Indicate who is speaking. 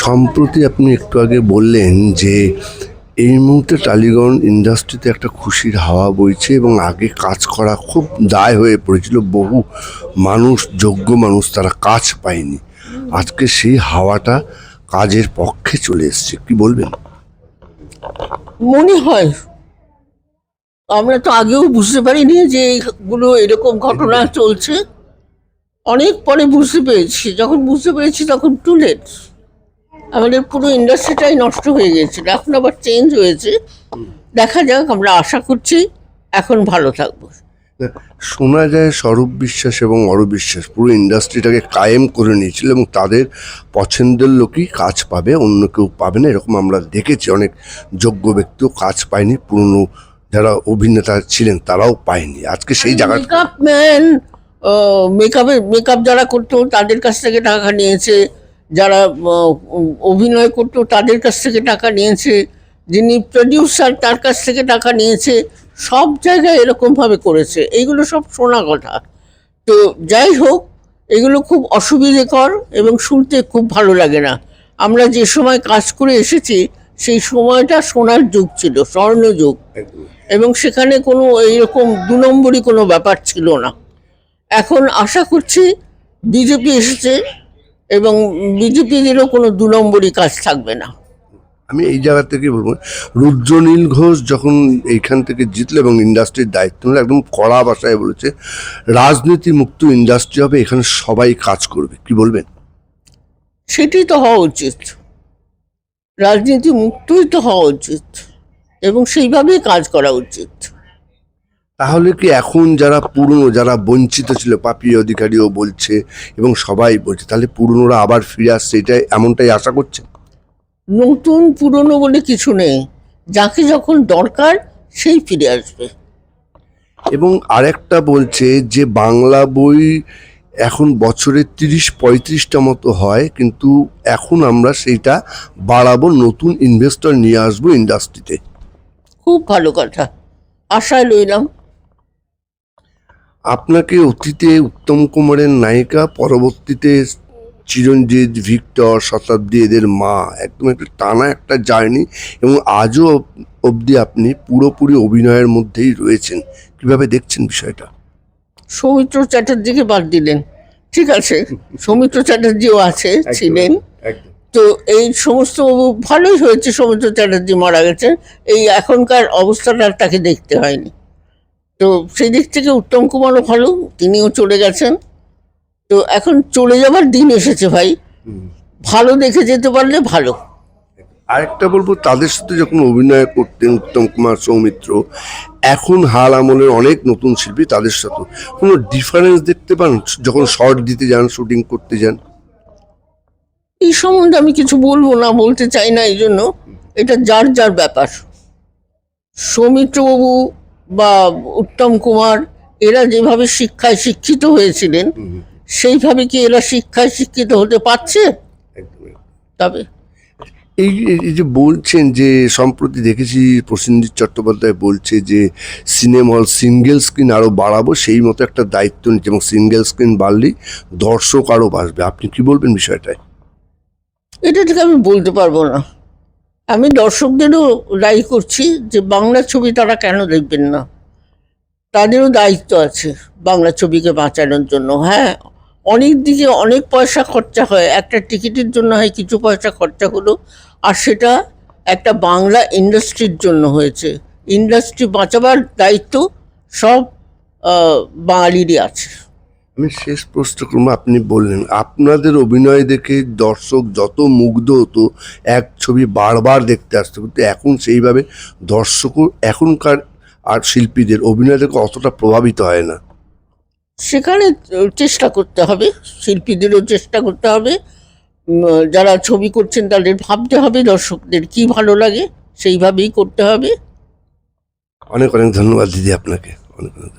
Speaker 1: সম্প্রতি আপনি একটু আগে বললেন যে এই মুহূর্তে টালিগঞ্জ ইন্ডাস্ট্রিতে একটা খুশির হাওয়া বইছে এবং আগে কাজ করা খুব দায় হয়ে পড়েছিল। বহু মানুষ, যোগ্য মানুষ, তারা কাজ পায়নি। আজকে সেই হাওয়াটা কাজের পক্ষে চলে এসছে, কি বলবেন?
Speaker 2: মনে হয় আমরা তো আগেও বুঝতে পারিনি যে এগুলো এরকম ঘটনা চলছে। অনেক পরে বুঝতে পেরেছি, যখন বুঝতে পেরেছি তখন টু লেট। আমাদের পুরো ইন্ডাস্ট্রিটাই নষ্ট হয়ে গেছিল, এখন আবার চেঞ্জ হয়েছে। দেখা যাক, আমরা আশা করছি এখন ভালো থাকবো।
Speaker 1: শোনা যায় স্বরূপ বিশ্বাস এবং অরূপ বিশ্বাস পুরো ইন্ডাস্ট্রিটাকে কায়েম করে নিয়েছিল এবং তাদের পছন্দের লোকই কাজ পাবে, অন্য কেউ পাবে না, এরকম আমরা দেখেছি। অনেক যোগ্য ব্যক্তিও কাজ পায়নি, পুরনো যারা অভিনেতা ছিলেন তারাও পায়নি। আজকে সেই জায়গাটা
Speaker 2: মেকআপ ম্যান, মেকআপ যারা করতো তাদের কাছ থেকে টাকা নিয়েছে, যারা অভিনয় করতো তাদের কাছ থেকে টাকা নিয়েছে, যিনি প্রডিউসার তার কাছ থেকে টাকা নিয়েছে। সব জায়গায় এরকমভাবে করেছে। এইগুলো সব শোনা কথা। তো যাই হোক, এগুলো খুব অসুবিধেকর এবং শুনতে খুব ভালো লাগে না। আমরা যে সময় কাজ করে এসেছি সেই সময়টা সোনার যুগ ছিল, স্বর্ণযুগ, এবং সেখানে কোনো এইরকম দু নম্বরই কোনো ব্যাপার ছিল না। এখন আশা করছি বিজেপি এসেছে এবং বিজেপিদেরও কোনো দু নম্বরই কাজ থাকবে না।
Speaker 1: আমি এই জায়গা থেকে বলবো, রুদ্রনীল ঘোষ যখন এইখান থেকে জিতলো এবং ইন্ডাস্ট্রির দায়িত্ব নিল, একদম কড়া ভাষায় বলেছে রাজনীতি মুক্ত ইন্ডাস্ট্রি হবে, এখানে সবাই কাজ করবে, কি বলবেন?
Speaker 2: সেটাই তো হওয়া উচিত, রাজনীতি মুক্তই তো হওয়া উচিত এবং সেইভাবেই কাজ করা উচিত।
Speaker 1: তাহলে কি এখন যারা পুরনো, যারা বঞ্চিত ছিল, পাপি অধিকারীও বলছে এবং সবাই বলছে, তাহলে পুরনোরা আবার ফিরে আসছে, এটাই এমনটাই আশা করছে?
Speaker 2: নতুন পুরনো বলে কিছু নেই, যাকে যখন দরকার সেই ফিরে আসবে।
Speaker 1: এবং আরেকটা বলছে যে বাংলা বই এখন বছরে 30-35টা মতো হয়, কিন্তু এখন আমরা সেইটা বাড়াবো, নতুন ইনভেস্টর নিয়ে আসবো ইন্ডাস্ট্রিতে।
Speaker 2: খুব ভালো কথা, আশায় রইলাম।
Speaker 1: আপনাকে অতীতে উত্তম কুমারের নায়িকা, পরবর্তীতে চিরঞ্জিত, ভিক্টর, শতাব্দী, এদের মা, একদম একটা টানা একটা জার্নি এবং আজও অবধি আপনি পুরোপুরি অভিনয়ের মধ্যেই রয়েছেন। কিভাবে দেখছেন বিষয়টা?
Speaker 2: সৌমিত্র চ্যাটার্জিকে বাদ দিলেন, ঠিক আছে, সৌমিত্র চ্যাটার্জিও আছে, ছিলেন। তো এই সমস্ত ভালোই হয়েছে, সৌমিত্র চ্যাটার্জি মারা গেছেন, এই এখনকার অবস্থাটা তাকে দেখতে হয়নি। তো সেই দিক থেকে উত্তম কুমারও ভালো, তিনিও চলে গেছেন। তো এখন চলে যাবার দিন এসেছে ভাই, ভালো দেখে যেতে পারলে ভালো।
Speaker 1: আরেকটা বলবো, তাদের সাথে যখন অভিনয় করতেন উত্তম কুমার, সৌমিত্র, এখন হাল আমলের অনেক নতুন শিল্পী, তাদের সাথে কোনো ডিফারেন্স দেখতে পান যখন শর্ট দিতে যান, শুটিং করতে যান?
Speaker 2: এই সম্বন্ধে আমি কিছু বলবো না, বলতে চাই না, এই জন্য এটা যার যার ব্যাপার। সৌমিত্রবাবু বা উত্তম কুমার এরা যেভাবে শিক্ষায় শিক্ষিত হয়েছিলেন সেইভাবে কি এরা শিক্ষায় শিক্ষিত হতে পারছে? তবে
Speaker 1: এই এই যে বলছেন যে সম্প্রতি দেখেছি প্রসেনজিৎ চট্টোপাধ্যায় বলছে যে সিনেমা হল সিঙ্গেল স্ক্রিন আরও বাড়াবো, সেই মতো একটা দায়িত্ব নিচ্ছে এবং সিঙ্গেল স্ক্রিন বাড়লেই দর্শক আরও বাড়বে। আপনি কি বলবেন বিষয়টায়?
Speaker 2: এটা ঠিক আমি বলতে পারবো না। আমি দর্শকদেরও দায়ী করছি যে বাংলা ছবি তারা কেন দেখবেন না, তাদেরও দায়িত্ব আছে বাংলা ছবিকে বাঁচানোর জন্য। হ্যাঁ, অনেক দিকে অনেক পয়সা খরচা হয়, একটা টিকিটের জন্য হয় কিছু পয়সা খরচা হলো, আর সেটা একটা বাংলা ইন্ডাস্ট্রির জন্য হয়েছে। ইন্ডাস্ট্রি বাঁচাবার দায়িত্ব সব বাঙালিরই আছে।
Speaker 1: আমি শেষ প্রশ্ন করবো, আপনি বললেন আপনাদের অভিনয় দেখে দর্শক যত মুগ্ধ হতো, এক ছবি বারবার দেখতে আসতো, কিন্তু এখন সেইভাবে দর্শকও এখনকার আর শিল্পীদের অভিনয় দেখে অতটা প্রভাবিত হয় না।
Speaker 2: সেখানে চেষ্টা করতে হবে, শিল্পীদেরও চেষ্টা করতে হবে, যারা ছবি করছেন তাদের ভাবতে হবে দর্শকদের কি ভালো লাগে, সেইভাবেই করতে হবে।
Speaker 1: অনেক অনেক ধন্যবাদ দিদি আপনাকে, অনেক অনেক।